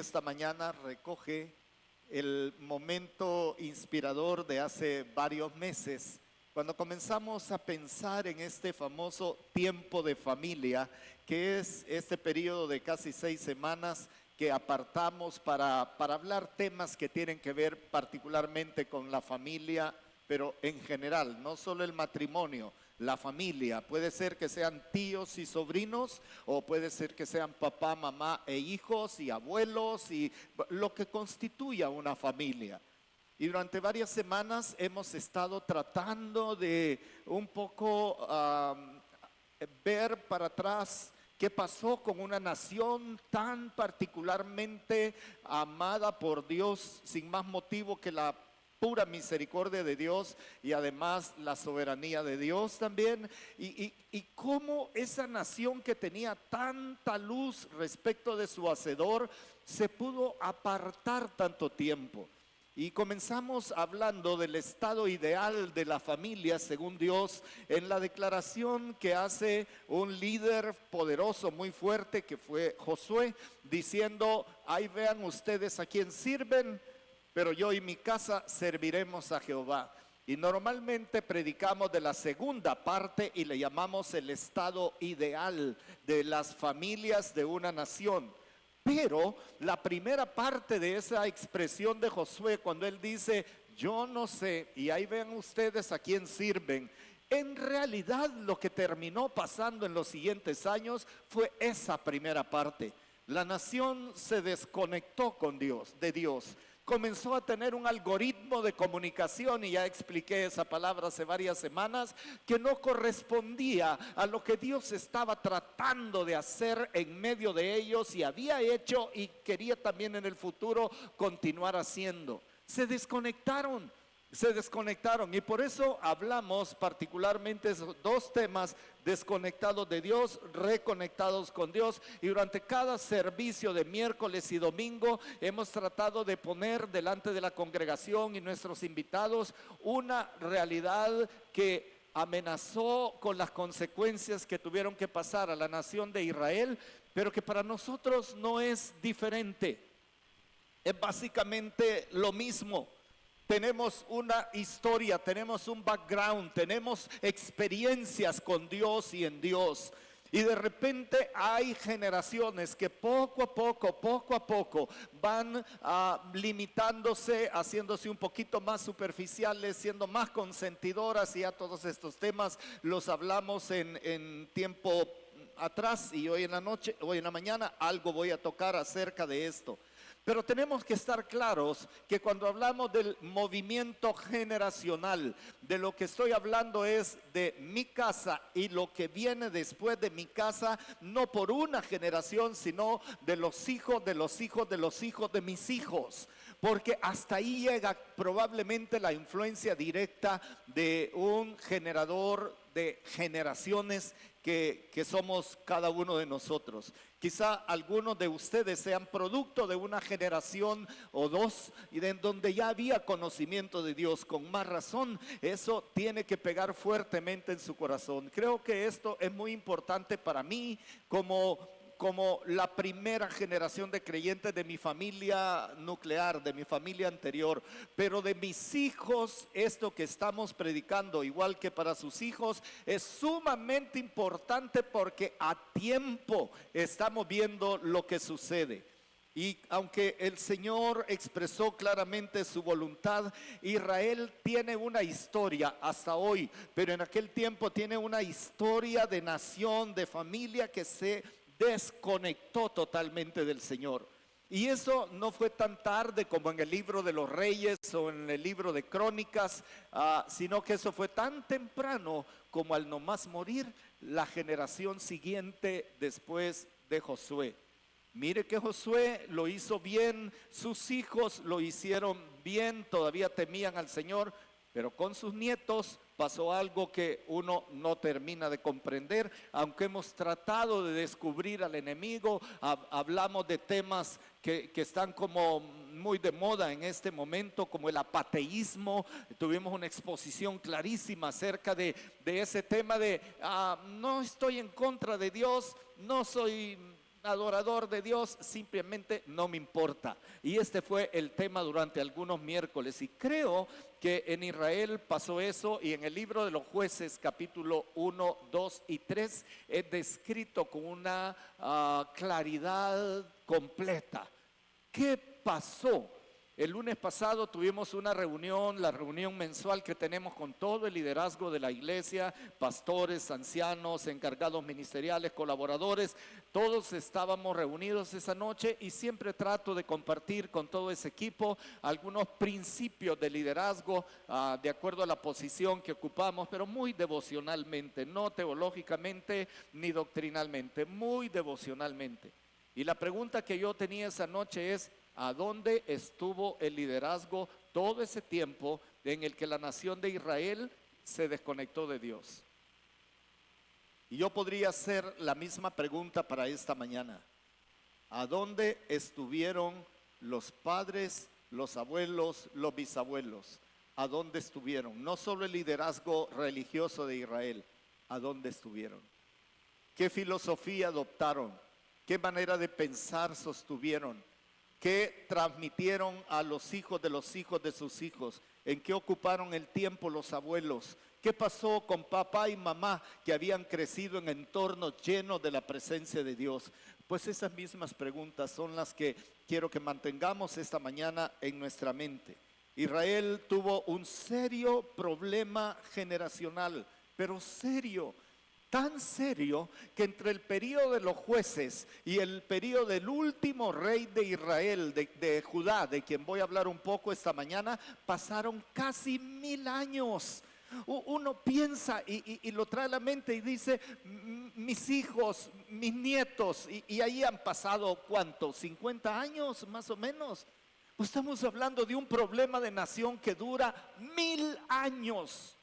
esta mañana recoge el momento inspirador de hace varios meses, cuando comenzamos a pensar en este famoso tiempo de familia, que es este periodo de casi 6 semanas que apartamos para hablar temas que tienen que ver particularmente con la familia, pero en general, no solo el matrimonio, la familia. Puede ser que sean tíos y sobrinos, o puede ser que sean papá, mamá e hijos y abuelos y lo que constituya una familia. Y durante varias semanas hemos estado tratando de un poco ver para atrás qué pasó con una nación tan particularmente amada por Dios, sin más motivo que la pura misericordia de Dios y además la soberanía de Dios también, y cómo esa nación que tenía tanta luz respecto de su hacedor se pudo apartar tanto tiempo. Y comenzamos hablando del estado ideal de la familia según Dios en la declaración que hace un líder poderoso, muy fuerte, que fue Josué, diciendo: ahí vean ustedes a quién sirven, pero yo y mi casa serviremos a Jehová. Y normalmente predicamos de la segunda parte y le llamamos el estado ideal de las familias de una nación. Pero la primera parte de esa expresión de Josué, cuando él dice: yo no sé, y ahí ven ustedes a quién sirven, en realidad lo que terminó pasando en los siguientes años fue esa primera parte. La nación se desconectó con Dios, de Dios. Comenzó a tener un algoritmo de comunicación, y ya expliqué esa palabra hace varias semanas, que no correspondía a lo que Dios estaba tratando de hacer en medio de ellos, y había hecho y quería también en el futuro continuar haciendo. Se desconectaron. Y por eso hablamos particularmente de esos dos temas: desconectados de Dios, reconectados con Dios. Y durante cada servicio de miércoles y domingo hemos tratado de poner delante de la congregación y nuestros invitados una realidad que amenazó con las consecuencias que tuvieron que pasar a la nación de Israel, pero que para nosotros no es diferente. Es básicamente lo mismo. Tenemos una historia, tenemos un background, tenemos experiencias con Dios y en Dios. Y de repente hay generaciones que poco a poco van limitándose, haciéndose un poquito más superficiales, siendo más consentidoras. Y ya todos estos temas los hablamos en tiempo atrás, y hoy en la mañana algo voy a tocar acerca de esto. Pero tenemos que estar claros que cuando hablamos del movimiento generacional, de lo que estoy hablando es de mi casa y lo que viene después de mi casa, no por una generación, sino de los hijos, de los hijos, de los hijos de mis hijos. Porque hasta ahí llega probablemente la influencia directa de un generador de generaciones que somos cada uno de nosotros. Quizá algunos de ustedes sean producto de una generación o dos y en donde ya había conocimiento de Dios. Con más razón, eso tiene que pegar fuertemente en su corazón. Creo que esto es muy importante para mí como la primera generación de creyentes de mi familia nuclear, de mi familia anterior. Pero de mis hijos, esto que estamos predicando, igual que para sus hijos, es sumamente importante, porque a tiempo estamos viendo lo que sucede. Y aunque el Señor expresó claramente su voluntad, Israel tiene una historia hasta hoy, pero en aquel tiempo tiene una historia de nación, de familia, que se desconectó totalmente del Señor. Y eso no fue tan tarde como en el libro de los Reyes o en el libro de Crónicas, sino que eso fue tan temprano como al nomás morir la generación siguiente después de Josué. Mire que Josué lo hizo bien, sus hijos lo hicieron bien, todavía temían al Señor, pero con sus nietos pasó algo que uno no termina de comprender. Aunque hemos tratado de descubrir al enemigo, hablamos de temas que están como muy de moda en este momento, como el apateísmo. Tuvimos una exposición clarísima acerca de ese tema de no estoy en contra de Dios, no soy adorador de Dios, simplemente no me importa. Y este fue el tema durante algunos miércoles. Y creo que en Israel pasó eso, y en el libro de los Jueces, capítulo 1, 2 y 3, es descrito con una claridad completa. ¿Qué pasó? El lunes pasado tuvimos una reunión, la reunión mensual que tenemos con todo el liderazgo de la iglesia, pastores, ancianos, encargados ministeriales, colaboradores. Todos estábamos reunidos esa noche y siempre trato de compartir con todo ese equipo algunos principios de liderazgo de acuerdo a la posición que ocupamos, pero muy devocionalmente, no teológicamente ni doctrinalmente, muy devocionalmente. Y la pregunta que yo tenía esa noche es: ¿a dónde estuvo el liderazgo todo ese tiempo en el que la nación de Israel se desconectó de Dios? Y yo podría hacer la misma pregunta para esta mañana. ¿A dónde estuvieron los padres, los abuelos, los bisabuelos? ¿A dónde estuvieron? No solo el liderazgo religioso de Israel, ¿a dónde estuvieron? ¿Qué filosofía adoptaron? ¿Qué manera de pensar sostuvieron? ¿Qué transmitieron a los hijos de sus hijos? ¿En qué ocuparon el tiempo los abuelos? ¿Qué pasó con papá y mamá que habían crecido en entornos llenos de la presencia de Dios? Pues esas mismas preguntas son las que quiero que mantengamos esta mañana en nuestra mente. Israel tuvo un serio problema generacional, pero serio. Tan serio que entre el período de los jueces y el período del último rey de Israel, de Judá, de quien voy a hablar un poco esta mañana, pasaron casi 1000 años. Uno piensa y lo trae a la mente y dice: mis hijos, mis nietos, y ahí han pasado ¿cuánto? 50 años más o menos. Pues estamos hablando de un problema de nación que dura 1000 años.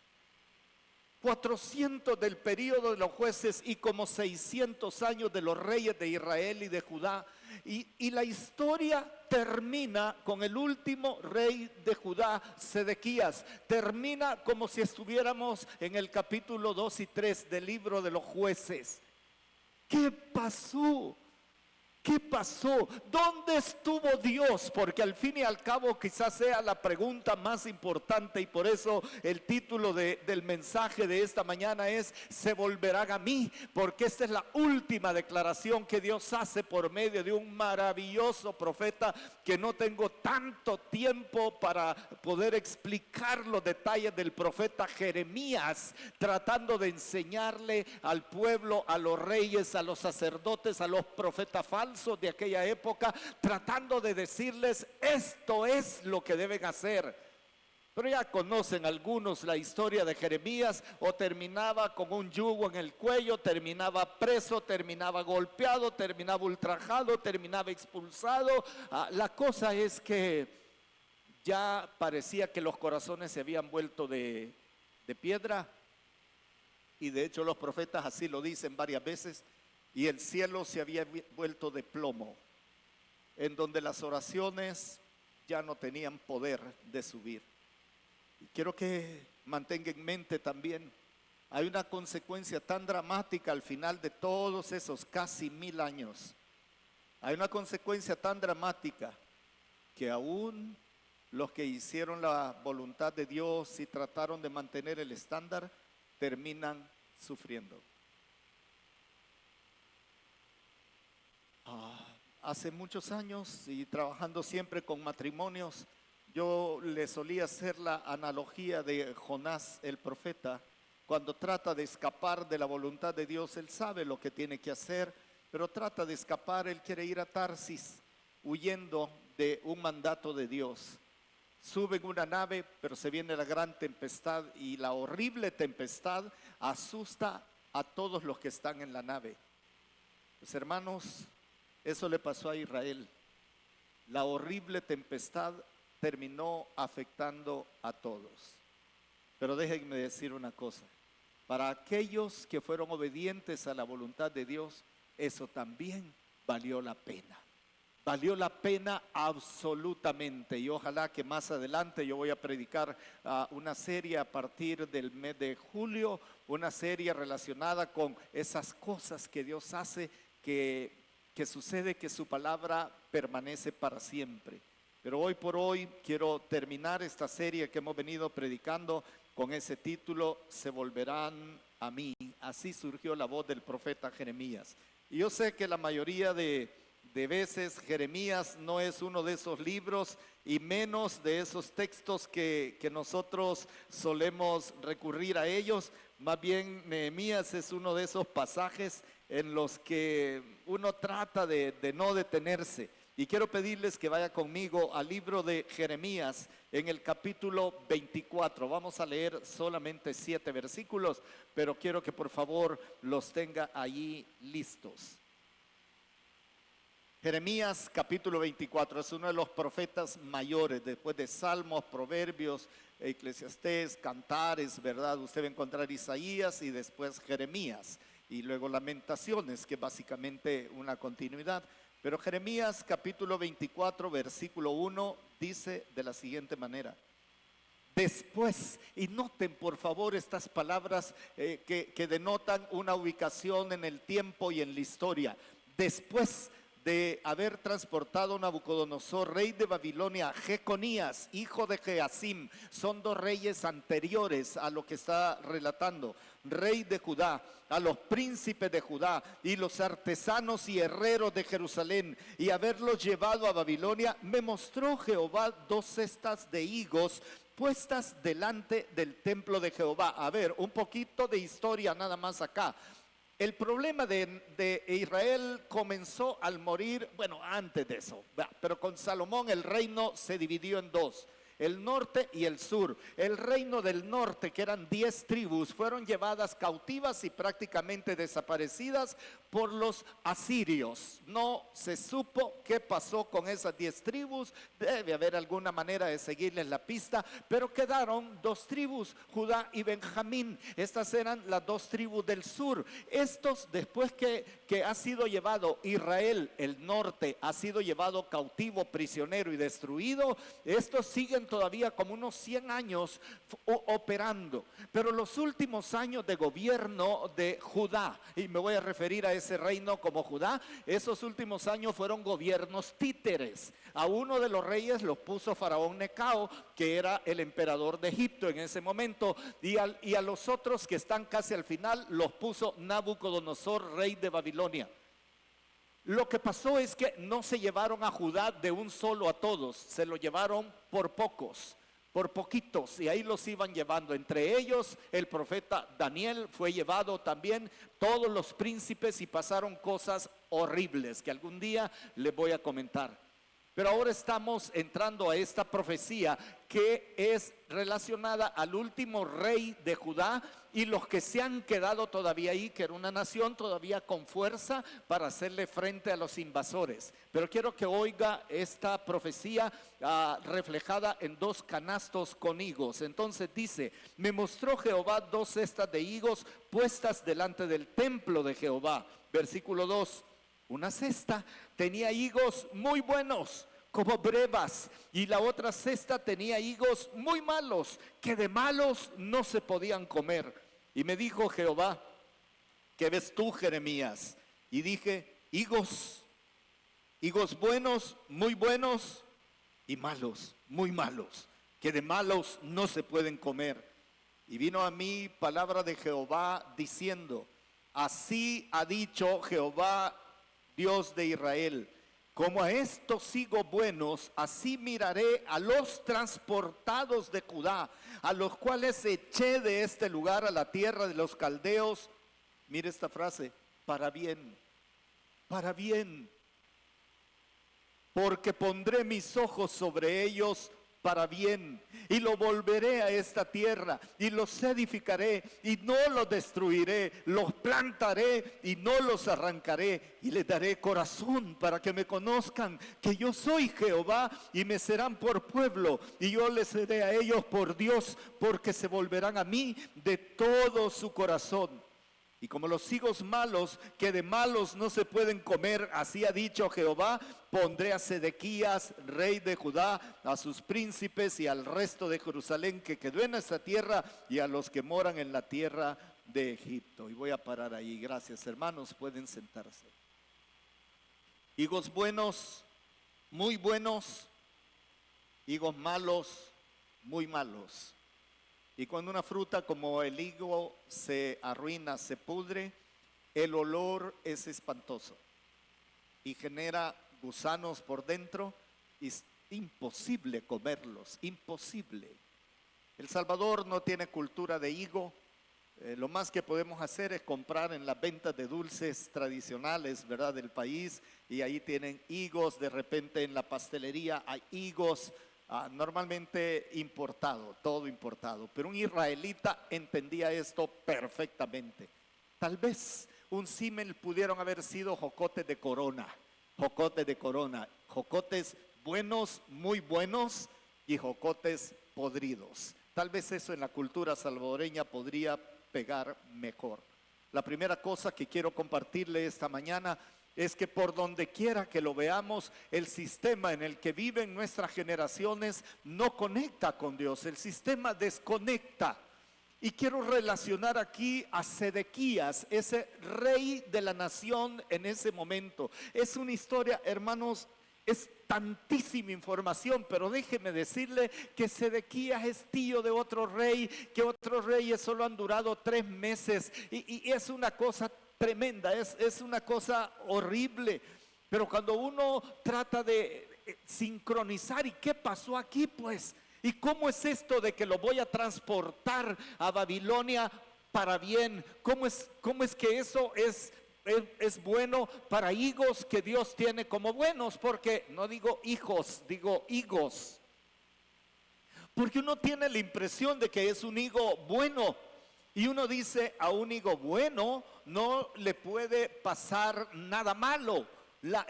400 del período de los jueces y como 600 años de los reyes de Israel y de Judá. Y la historia termina con el último rey de Judá, Sedequías. Termina como si estuviéramos en el capítulo 2 y 3 del libro de los jueces. ¿Qué pasó? ¿Qué pasó? ¿Dónde estuvo Dios? Porque al fin y al cabo quizás sea la pregunta más importante, y por eso el título del mensaje de esta mañana es: se volverán a mí, porque esta es la última declaración que Dios hace por medio de un maravilloso profeta que no tengo tanto tiempo para poder explicar los detalles del profeta Jeremías, tratando de enseñarle al pueblo, a los reyes, a los sacerdotes, a los profetas falsos de aquella época, tratando de decirles: esto es lo que deben hacer. Pero ya conocen algunos la historia de Jeremías: o terminaba con un yugo en el cuello, terminaba preso, terminaba golpeado, terminaba ultrajado, terminaba expulsado. La cosa es que ya parecía que los corazones se habían vuelto de piedra, y de hecho los profetas así lo dicen varias veces. Y el cielo se había vuelto de plomo, en donde las oraciones ya no tenían poder de subir. Y quiero que mantenga en mente también, hay una consecuencia tan dramática al final de todos esos casi 1000 años. Hay una consecuencia tan dramática que aún los que hicieron la voluntad de Dios y trataron de mantener el estándar, terminan sufriendo. Hace muchos años, y trabajando siempre con matrimonios, yo le solía hacer la analogía de Jonás el profeta. Cuando trata de escapar de la voluntad de Dios, él sabe lo que tiene que hacer, pero trata de escapar. Él quiere ir a Tarsis, huyendo de un mandato de Dios. Sube en una nave, pero se viene la gran tempestad, y la horrible tempestad asusta a todos los que están en la nave. Pues, hermanos, eso le pasó a Israel. La horrible tempestad terminó afectando a todos. Pero déjenme decir una cosa: para aquellos que fueron obedientes a la voluntad de Dios, eso también valió la pena. Valió la pena absolutamente. Y ojalá que más adelante yo voy a predicar una serie a partir del mes de julio, una serie relacionada con esas cosas que Dios hace que que sucede que su palabra permanece para siempre. Pero hoy por hoy quiero terminar esta serie que hemos venido predicando con ese título, Se volverán a mí. Así surgió la voz del profeta Jeremías. Y yo sé que la mayoría de veces Jeremías no es uno de esos libros y menos de esos textos que nosotros solemos recurrir a ellos. Más bien Nehemías es uno de esos pasajes en los que uno trata de no detenerse. Y quiero pedirles que vaya conmigo al libro de Jeremías en el capítulo 24. Vamos a leer solamente 7 versículos, pero quiero que por favor los tenga allí listos. Jeremías capítulo 24 es uno de los profetas mayores, después de Salmos, Proverbios, Eclesiastés, Cantares, ¿verdad? Usted va a encontrar Isaías y después Jeremías y luego Lamentaciones, que es básicamente una continuidad. Pero Jeremías capítulo 24 versículo 1 dice de la siguiente manera: después, y noten por favor estas palabras que denotan una ubicación en el tiempo y en la historia. Después de haber transportado a Nabucodonosor, rey de Babilonia, Jeconías, hijo de Jeacim, son 2 reyes anteriores a lo que está relatando, rey de Judá, a los príncipes de Judá y los artesanos y herreros de Jerusalén, y haberlos llevado a Babilonia, me mostró Jehová 2 cestas de higos puestas delante del templo de Jehová. A ver, un poquito de historia nada más acá. El problema de Israel comenzó al morir, bueno, antes de eso, pero con Salomón el reino se dividió en 2. El norte y el sur. El reino del norte, que eran 10 tribus, fueron llevadas cautivas y prácticamente desaparecidas por los asirios. No se supo qué pasó con esas 10 tribus. Debe haber alguna manera de seguirles la pista, pero quedaron 2 tribus, Judá y Benjamín. Estas eran las 2 tribus del sur. Estos, después que ha sido llevado Israel, el norte, ha sido llevado cautivo, prisionero y destruido, estos siguen todavía como unos 100 años operando. Pero los últimos años de gobierno de Judá, y me voy a referir a ese reino como Judá, esos últimos años fueron gobiernos títeres. A uno de los reyes los puso Faraón Necao, que era el emperador de Egipto en ese momento, y a los otros que están casi al final los puso Nabucodonosor, rey de Babilonia. Lo que pasó es que no se llevaron a Judá de un solo a todos, se lo llevaron por pocos, por poquitos, y ahí los iban llevando. Entre ellos el profeta Daniel fue llevado también, todos los príncipes, y pasaron cosas horribles que algún día les voy a comentar. Pero ahora estamos entrando a esta profecía que es relacionada al último rey de Judá y los que se han quedado todavía ahí, que era una nación todavía con fuerza para hacerle frente a los invasores. Pero quiero que oiga esta profecía reflejada en 2 canastos con higos. Entonces dice: me mostró Jehová 2 cestas de higos puestas delante del templo de Jehová. Versículo 2. Una cesta tenía higos muy buenos, como brevas, y la otra cesta tenía higos muy malos, que de malos no se podían comer. Y me dijo Jehová: ¿qué ves tú, Jeremías? Y dije: higos buenos, muy buenos, y malos, muy malos, que de malos no se pueden comer. Y vino a mí palabra de Jehová diciendo: así ha dicho Jehová, Dios de Israel, como a estos higos buenos, así miraré a los transportados de Judá, a los cuales eché de este lugar a la tierra de los caldeos. Mire esta frase: para bien, para bien, porque pondré mis ojos sobre ellos para bien, y lo volveré a esta tierra, y los edificaré, y no los destruiré, los plantaré, y no los arrancaré, y les daré corazón para que me conozcan, que yo soy Jehová, y me serán por pueblo, y yo les seré a ellos por Dios, porque se volverán a mí de todo su corazón. Y como los higos malos, que de malos no se pueden comer, así ha dicho Jehová, pondré a Sedequías, rey de Judá, a sus príncipes y al resto de Jerusalén que quedó en esta tierra, y a los que moran en la tierra de Egipto. Y voy a parar ahí. Gracias, hermanos, pueden sentarse. Higos buenos, muy buenos, higos malos, muy malos. Y cuando una fruta como el higo se arruina, se pudre, el olor es espantoso y genera gusanos por dentro y es imposible comerlos, imposible. El Salvador no tiene cultura de higo. Lo más que podemos hacer es comprar en las ventas de dulces tradicionales, ¿verdad?, del país, y ahí tienen higos. De repente en la pastelería hay higos, normalmente importado, todo importado. Pero un israelita entendía esto perfectamente. Tal vez un símil pudieron haber sido jocotes de corona, jocotes buenos, muy buenos, y jocotes podridos. Tal vez eso en la cultura salvadoreña podría pegar mejor. La primera cosa que quiero compartirle esta mañana es que por donde quiera que lo veamos, el sistema en el que viven nuestras generaciones no conecta con Dios, el sistema desconecta. Y quiero relacionar aquí a Sedequías, ese rey de la nación en ese momento. Es una historia, hermanos, es tantísima información, pero déjeme decirle que Sedequías es tío de otro rey, que otros reyes solo han durado 3 meses y es una cosa tremenda, es una cosa horrible. Pero cuando uno trata de sincronizar, ¿y qué pasó aquí pues? ¿Y cómo es esto de que lo voy a transportar a Babilonia para bien? ¿Cómo es que eso es bueno para higos que Dios tiene como buenos? Porque no digo hijos, digo higos. Porque uno tiene la impresión de que es un higo bueno. Y uno dice, a un higo bueno no le puede pasar nada malo.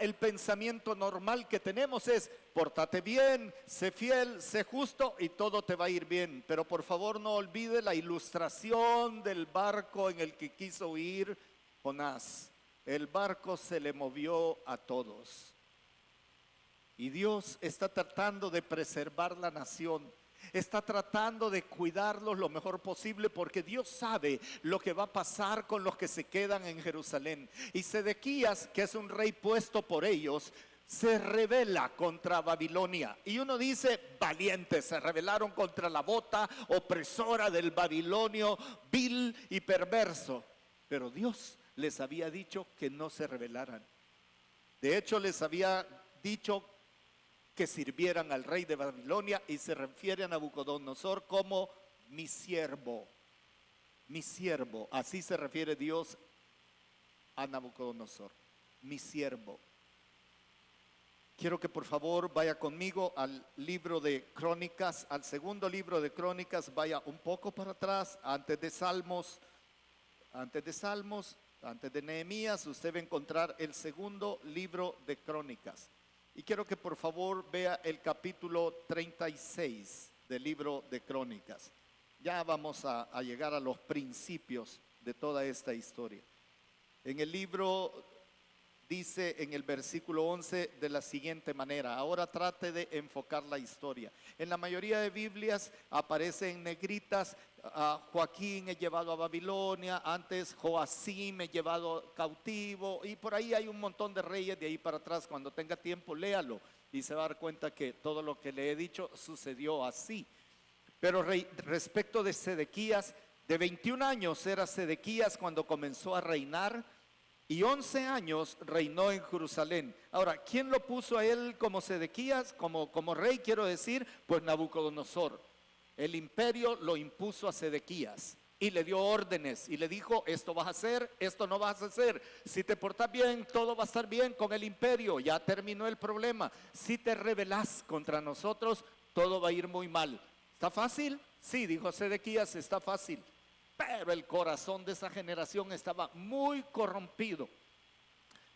El pensamiento normal que tenemos es, pórtate bien, sé fiel, sé justo y todo te va a ir bien. Pero por favor no olvide la ilustración del barco en el que quiso huir Jonás. El barco se le movió a todos. Y Dios está tratando de preservar la nación. Está tratando de cuidarlos lo mejor posible porque Dios sabe lo que va a pasar con los que se quedan en Jerusalén. Y Sedequías, que es un rey puesto por ellos, se rebela contra Babilonia. Y uno dice, valientes, se rebelaron contra la bota opresora del babilonio, vil y perverso. Pero Dios les había dicho que no se rebelaran. De hecho, les había dicho que sirvieran al rey de Babilonia y se refiere a Nabucodonosor como mi siervo. Mi siervo, así se refiere Dios a Nabucodonosor, mi siervo. Quiero que por favor vaya conmigo al libro de Crónicas, al segundo libro de Crónicas, vaya un poco para atrás, antes de Nehemías, usted va a encontrar el segundo libro de Crónicas. Y quiero que por favor vea el capítulo 36 del libro de Crónicas. Ya vamos a llegar a los principios de toda esta historia. En el libro dice en el versículo 11 de la siguiente manera. Ahora trate de enfocar la historia. En la mayoría de Biblias aparece en negritas, Joaquín es llevado a Babilonia, antes Joacim es llevado cautivo, y por ahí hay un montón de reyes de ahí para atrás. Cuando tenga tiempo léalo y se va a dar cuenta que todo lo que le he dicho sucedió así. Pero respecto de Sedequías, de 21 años era Sedequías cuando comenzó a reinar, y 11 años reinó en Jerusalén. Ahora, ¿quién lo puso a él como Sedequías, como rey? Quiero decir, pues Nabucodonosor. El imperio lo impuso a Sedequías y le dio órdenes y le dijo, esto vas a hacer, esto no vas a hacer. Si te portas bien, todo va a estar bien con el imperio, ya terminó el problema. Si te rebelas contra nosotros, todo va a ir muy mal. ¿Está fácil? Sí, dijo Sedequías, está fácil. Pero el corazón de esa generación estaba muy corrompido.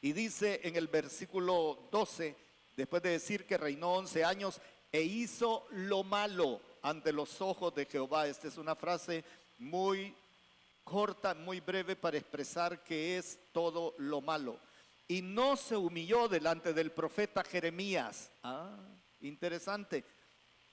Y dice en el versículo 12, después de decir que reinó 11 años, e hizo lo malo ante los ojos de Jehová. Esta es una frase muy corta, muy breve para expresar que es todo lo malo. Y no se humilló delante del profeta Jeremías. Interesante.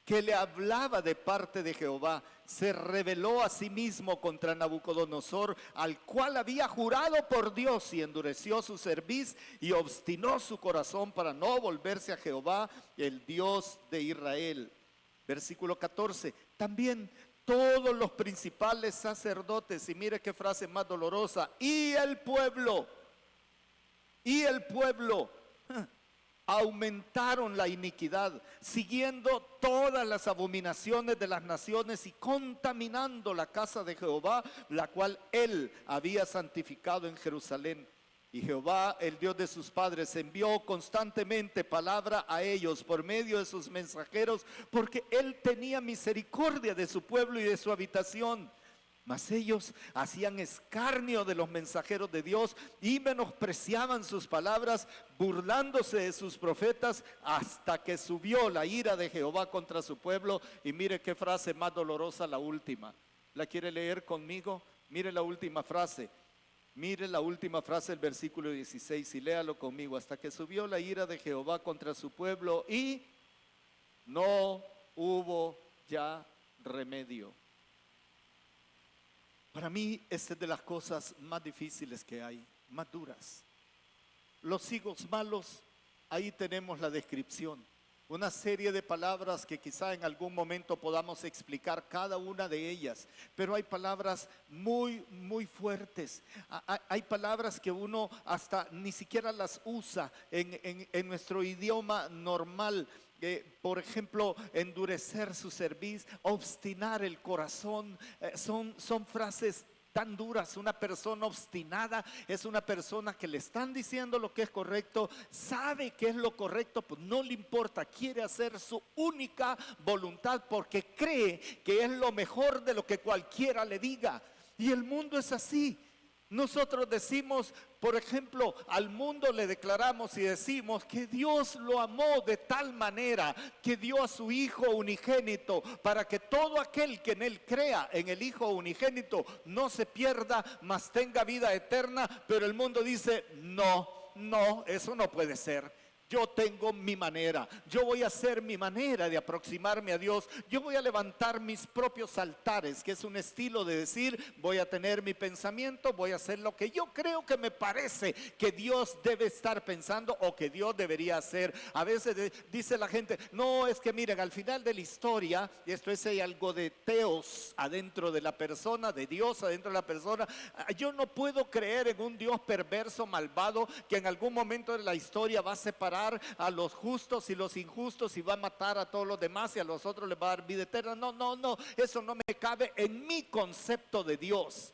que le hablaba de parte de Jehová, se rebeló a sí mismo contra Nabucodonosor, al cual había jurado por Dios, y endureció su cerviz y obstinó su corazón para no volverse a Jehová, el Dios de Israel. Versículo 14, también todos los principales sacerdotes, y mire qué frase más dolorosa, y el pueblo, aumentaron la iniquidad, siguiendo todas las abominaciones de las naciones y contaminando la casa de Jehová, la cual él había santificado en Jerusalén. Y Jehová, el Dios de sus padres, envió constantemente palabra a ellos por medio de sus mensajeros, porque él tenía misericordia de su pueblo y de su habitación. Mas ellos hacían escarnio de los mensajeros de Dios y menospreciaban sus palabras, burlándose de sus profetas, hasta que subió la ira de Jehová contra su pueblo. Y mire qué frase más dolorosa, la última. ¿La quiere leer conmigo? Mire la última frase. Mire la última frase del versículo 16 y léalo conmigo. Hasta que subió la ira de Jehová contra su pueblo y no hubo ya remedio. Para mí, esta es de las cosas más difíciles que hay, más duras. Los higos malos, ahí tenemos la descripción. Una serie de palabras que quizá en algún momento podamos explicar cada una de ellas. Pero hay palabras muy, muy fuertes. Hay palabras que uno hasta ni siquiera las usa en nuestro idioma normal. Por ejemplo, endurecer su cerviz, obstinar el corazón, son frases tan duras. Una persona obstinada es una persona que le están diciendo lo que es correcto, sabe que es lo correcto, pues no le importa, quiere hacer su única voluntad porque cree que es lo mejor de lo que cualquiera le diga. Y el mundo es así. Nosotros decimos, por ejemplo, al mundo le declaramos y decimos que Dios lo amó de tal manera que dio a su Hijo unigénito para que todo aquel que en él crea, en el Hijo unigénito, no se pierda, mas tenga vida eterna. Pero el mundo dice, no, eso no puede ser. Yo tengo mi manera, yo voy a hacer mi manera de aproximarme a Dios, yo voy a levantar mis propios altares, que es un estilo de decir, voy a tener mi pensamiento, voy a hacer lo que yo creo que me parece que Dios debe estar pensando o que Dios debería hacer. A veces dice la gente, no, es que miren, al final de la historia, esto es, hay algo de teos adentro de la persona, de Dios adentro de la persona. Yo no puedo creer en un Dios perverso, malvado, que en algún momento de la historia va a separar a los justos y los injustos y va a matar a todos los demás y a los otros les va a dar vida eterna. No, eso no me cabe en mi concepto de Dios.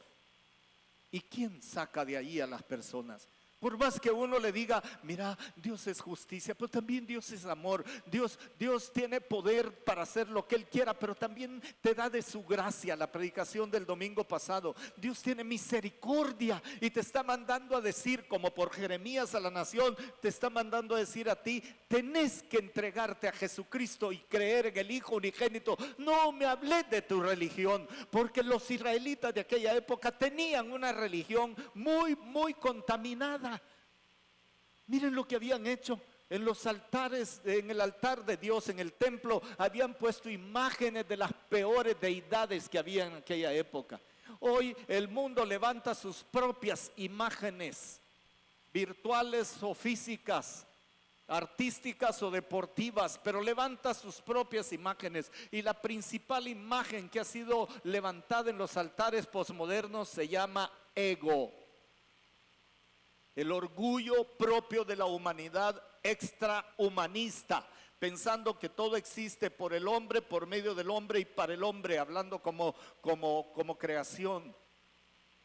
¿Y quién saca de ahí a las personas? Por más que uno le diga, mira, Dios es justicia, pero también Dios es amor. Dios tiene poder para hacer lo que Él quiera, pero también te da de su gracia. La predicación del domingo pasado, Dios tiene misericordia y te está mandando a decir, como por Jeremías a la nación, te está mandando a decir a ti, tenés que entregarte a Jesucristo y creer en el Hijo unigénito. No me hablé de tu religión, porque los israelitas de aquella época tenían una religión muy, muy contaminada. Miren lo que habían hecho en los altares, en el altar de Dios, en el templo, habían puesto imágenes de las peores deidades que había en aquella época. Hoy el mundo levanta sus propias imágenes, virtuales o físicas, artísticas o deportivas, pero levanta sus propias imágenes. Y la principal imagen que ha sido levantada en los altares posmodernos se llama ego. El orgullo propio de la humanidad extrahumanista, pensando que todo existe por el hombre, por medio del hombre y para el hombre, hablando como creación.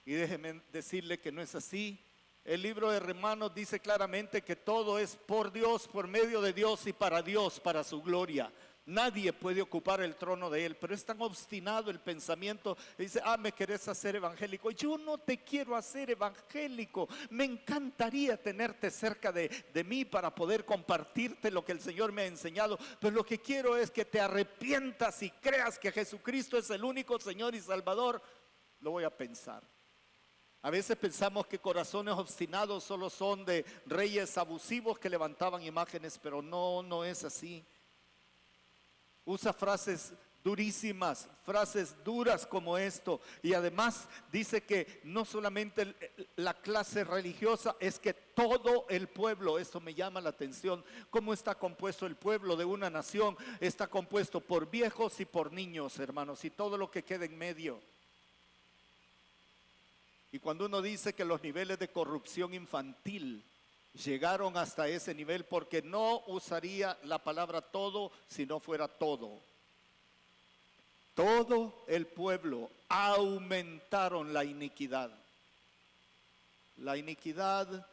Y déjeme decirle que no es así. El libro de Romanos dice claramente que todo es por Dios, por medio de Dios y para Dios, para su gloria. Nadie puede ocupar el trono de Él, pero es tan obstinado el pensamiento. Dice, me querés hacer evangélico. Yo no te quiero hacer evangélico. Me encantaría tenerte cerca de mí para poder compartirte lo que el Señor me ha enseñado. Pero lo que quiero es que te arrepientas y creas que Jesucristo es el único Señor y Salvador. Lo voy a pensar. A veces pensamos que corazones obstinados solo son de reyes abusivos que levantaban imágenes, pero no es así. usa frases durísimas, frases duras como esto. Y además dice que no solamente la clase religiosa, es que todo el pueblo. Esto me llama la atención. ¿Cómo está compuesto el pueblo de una nación? Está compuesto por viejos y por niños, hermanos, y todo lo que queda en medio. Y cuando uno dice que los niveles de corrupción infantil llegaron hasta ese nivel, porque no usaría la palabra todo si no fuera todo. Todo el pueblo aumentaron la iniquidad. La iniquidad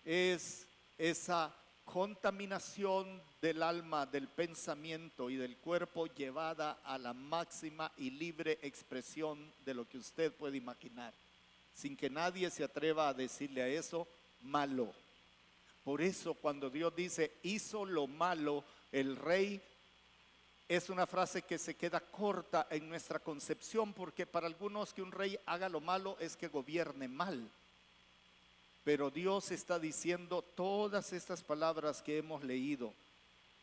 es esa contaminación del alma, del pensamiento y del cuerpo llevada a la máxima y libre expresión de lo que usted puede imaginar, sin que nadie se atreva a decirle a eso malo. Por eso cuando Dios dice hizo lo malo el rey, es una frase que se queda corta en nuestra concepción, porque para algunos que un rey haga lo malo es que gobierne mal. Pero Dios está diciendo todas estas palabras que hemos leído: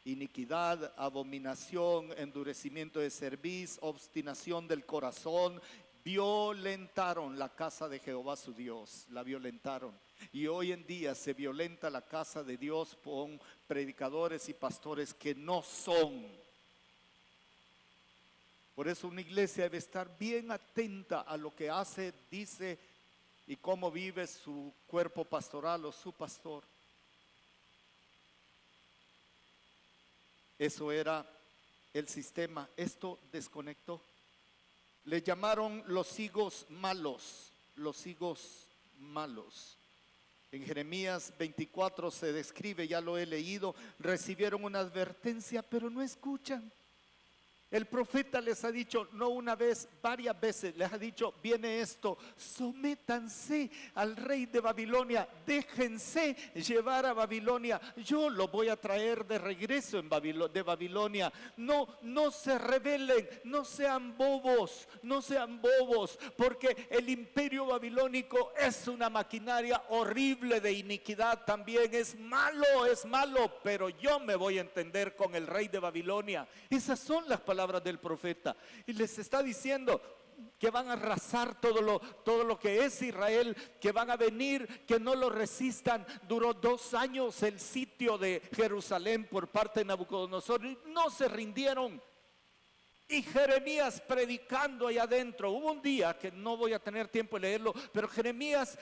iniquidad, abominación, endurecimiento de cerviz, obstinación del corazón. Violentaron la casa de Jehová su Dios, la violentaron. Y hoy en día se violenta la casa de Dios con predicadores y pastores que no son. Por eso una iglesia debe estar bien atenta a lo que hace, dice y cómo vive su cuerpo pastoral o su pastor. Eso era el sistema. Esto desconectó. Le llamaron los higos malos, los higos malos. En Jeremías 24 se describe, ya lo he leído, recibieron una advertencia, pero no escuchan. El profeta les ha dicho, no una vez, varias veces, les ha dicho, viene esto, sométanse al rey de Babilonia, déjense llevar a Babilonia, yo lo voy a traer de regreso de Babilonia. No se rebelen, no sean bobos, porque el imperio babilónico es una maquinaria horrible de iniquidad también, es malo, pero yo me voy a entender con el rey de Babilonia. Esas son las palabras del profeta, y les está diciendo que van a arrasar todo lo que es Israel, que van a venir, que no lo resistan. Duró 2 años el sitio de Jerusalén por parte de Nabucodonosor y no se rindieron. Y Jeremías predicando allá adentro. Hubo un día que no voy a tener tiempo de leerlo, pero Jeremías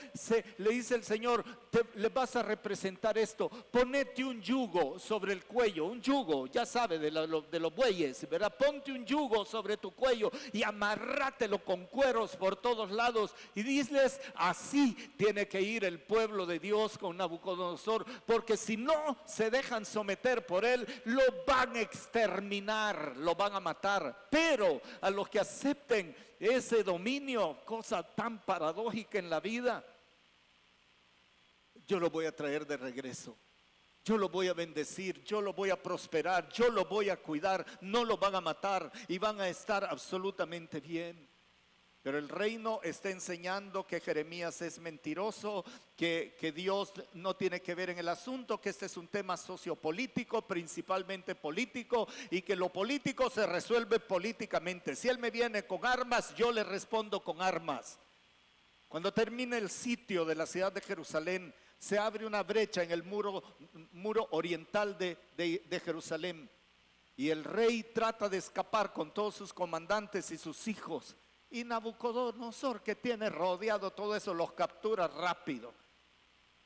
le dice el Señor, le vas a representar esto, ponete un yugo sobre el cuello, un yugo, ya sabe, de los bueyes, ¿verdad? Ponte un yugo sobre tu cuello y amarrátelo con cueros por todos lados, y diles, así tiene que ir el pueblo de Dios con Nabucodonosor, porque si no se dejan someter por él, lo van a exterminar, lo van a matar. Pero a los que acepten ese dominio, cosa tan paradójica en la vida, yo lo voy a traer de regreso, yo lo voy a bendecir, yo lo voy a prosperar, yo lo voy a cuidar, no lo van a matar y van a estar absolutamente bien. Pero el reino está enseñando que Jeremías es mentiroso, que Dios no tiene que ver en el asunto, que este es un tema sociopolítico, principalmente político, y que lo político se resuelve políticamente. Si él me viene con armas, yo le respondo con armas. Cuando termine el sitio de la ciudad de Jerusalén, se abre una brecha en el muro oriental de Jerusalén, y el rey trata de escapar con todos sus comandantes y sus hijos. Y Nabucodonosor, que tiene rodeado todo eso, los captura rápido.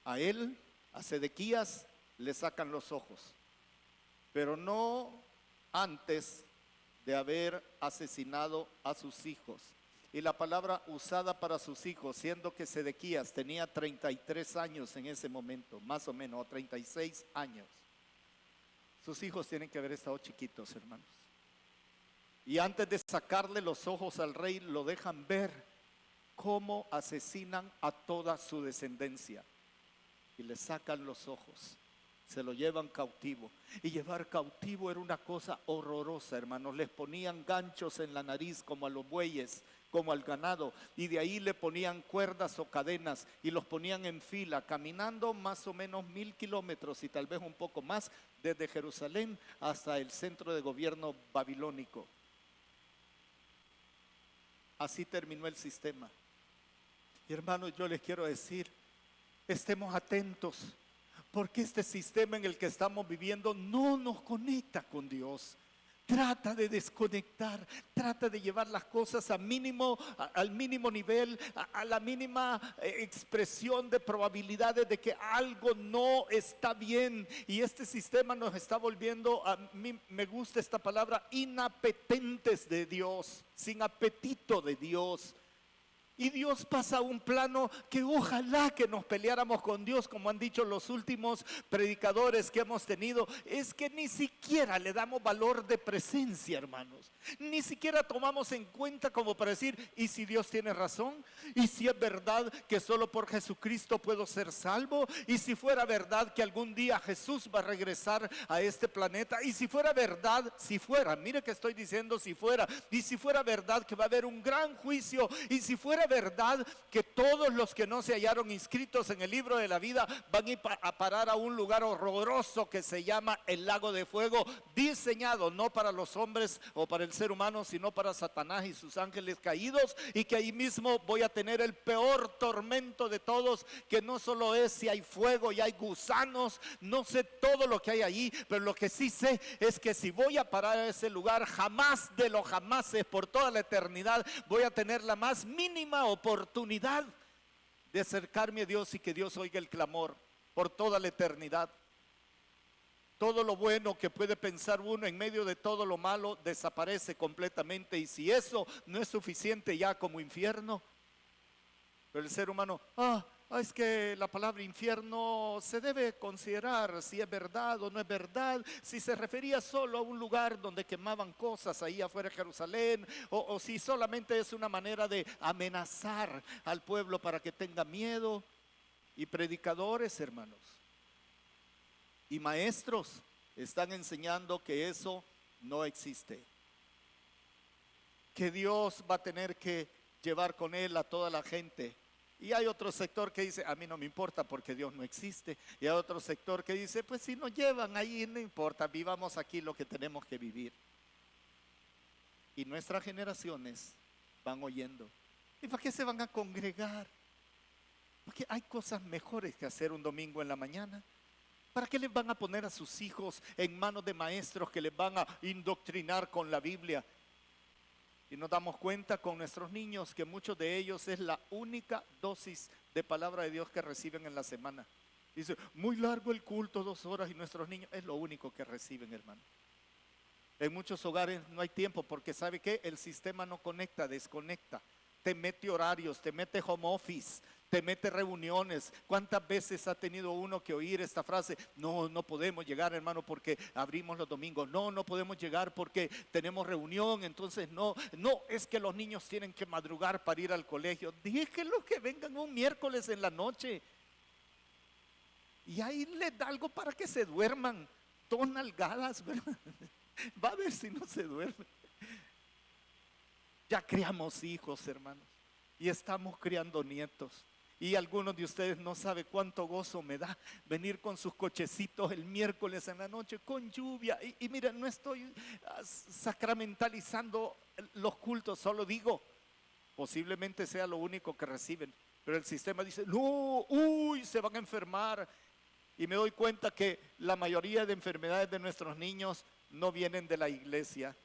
A él, a Sedequías, le sacan los ojos, pero no antes de haber asesinado a sus hijos. Y la palabra usada para sus hijos, siendo que Sedequías tenía 33 años en ese momento, más o menos, o 36 años. Sus hijos tienen que haber estado chiquitos, hermanos. Y antes de sacarle los ojos al rey, lo dejan ver cómo asesinan a toda su descendencia. Y le sacan los ojos, se lo llevan cautivo. Y llevar cautivo era una cosa horrorosa, hermanos. Les ponían ganchos en la nariz como a los bueyes como al ganado, y de ahí le ponían cuerdas o cadenas y los ponían en fila, caminando más o menos 1000 kilómetros y tal vez un poco más desde Jerusalén hasta el centro de gobierno babilónico. Así terminó el sistema. Y hermanos, yo les quiero decir, estemos atentos, porque este sistema en el que estamos viviendo no nos conecta con Dios. Trata de desconectar, trata de llevar las cosas al mínimo nivel, a la mínima expresión de probabilidades de que algo no está bien. Y este sistema nos está volviendo, a mí me gusta esta palabra, inapetentes de Dios, sin apetito de Dios. Y Dios pasa a un plano que ojalá que nos peleáramos con Dios, como han dicho los últimos predicadores que hemos tenido. Es que ni siquiera le damos valor de presencia, hermanos. Ni siquiera tomamos en cuenta como para decir, ¿y si Dios tiene razón? ¿Y si es verdad que solo por Jesucristo puedo ser salvo? ¿Y si fuera verdad que algún día Jesús va a regresar a este planeta? ¿Y si fuera verdad, mire que estoy diciendo si fuera, y si fuera verdad que va a haber un gran juicio, y si fuera verdad que todos los que no se hallaron inscritos en el libro de la vida van a ir a parar a un lugar horroroso que se llama el lago de fuego, diseñado no para los hombres o para el ser humano, sino para Satanás y sus ángeles caídos, y que ahí mismo voy a tener el peor tormento de todos, que no solo es si hay fuego y hay gusanos, no sé todo lo que hay allí, pero lo que sí sé es que si voy a parar a ese lugar, jamás de los jamases, por toda la eternidad, voy a tener la más mínima oportunidad de acercarme a Dios y que Dios oiga el clamor por toda la eternidad. Todo lo bueno que puede pensar uno en medio de todo lo malo desaparece completamente, y si eso no es suficiente ya como infierno, pero el ser humano, es que la palabra infierno se debe considerar si es verdad o no es verdad, si se refería solo a un lugar donde quemaban cosas ahí afuera de Jerusalén, o si solamente es una manera de amenazar al pueblo para que tenga miedo. Y predicadores, hermanos, y maestros están enseñando que eso no existe, que Dios va a tener que llevar con él a toda la gente. Y hay otro sector que dice, a mí no me importa porque Dios no existe. Y hay otro sector que dice, pues si nos llevan ahí no importa, vivamos aquí lo que tenemos que vivir. Y nuestras generaciones van oyendo. ¿Y para qué se van a congregar? Porque hay cosas mejores que hacer un domingo en la mañana. ¿Para qué les van a poner a sus hijos en manos de maestros que les van a indoctrinar con la Biblia? Y nos damos cuenta con nuestros niños que muchos de ellos es la única dosis de palabra de Dios que reciben en la semana. Dice, muy largo el culto, 2 horas, y nuestros niños es lo único que reciben, hermano. En muchos hogares no hay tiempo porque ¿sabe qué? El sistema no conecta, desconecta. Te mete horarios, te mete home office, te mete reuniones. ¿Cuántas veces ha tenido uno que oír esta frase? No podemos llegar, hermano, porque abrimos los domingos. No podemos llegar porque tenemos reunión. Entonces no, es que los niños tienen que madrugar para ir al colegio. Déjenlos que vengan un miércoles en la noche. Y ahí les da algo para que se duerman. 2 nalgadas, ¿verdad? Va a ver si no se duermen. Ya criamos hijos, hermanos, y estamos criando nietos. Y algunos de ustedes no saben cuánto gozo me da venir con sus cochecitos el miércoles en la noche con lluvia. Y miren, no estoy sacramentalizando los cultos, solo digo, posiblemente sea lo único que reciben. Pero el sistema dice, no, se van a enfermar. Y me doy cuenta que la mayoría de enfermedades de nuestros niños no vienen de la iglesia.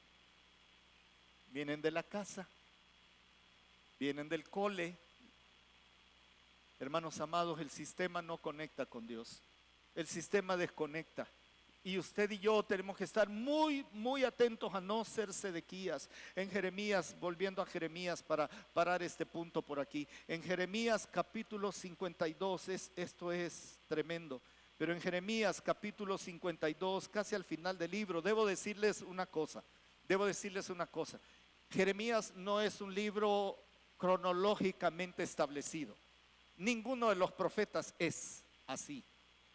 Vienen de la casa, vienen del cole. Hermanos amados, el sistema no conecta con Dios. El sistema desconecta. Y usted y yo tenemos que estar muy, muy atentos a no ser Sedequías. En Jeremías, volviendo a Jeremías para parar este punto por aquí. En Jeremías capítulo 52, esto es tremendo. Pero en Jeremías capítulo 52, casi al final del libro, debo decirles una cosa. Jeremías no es un libro cronológicamente establecido. Ninguno de los profetas es así.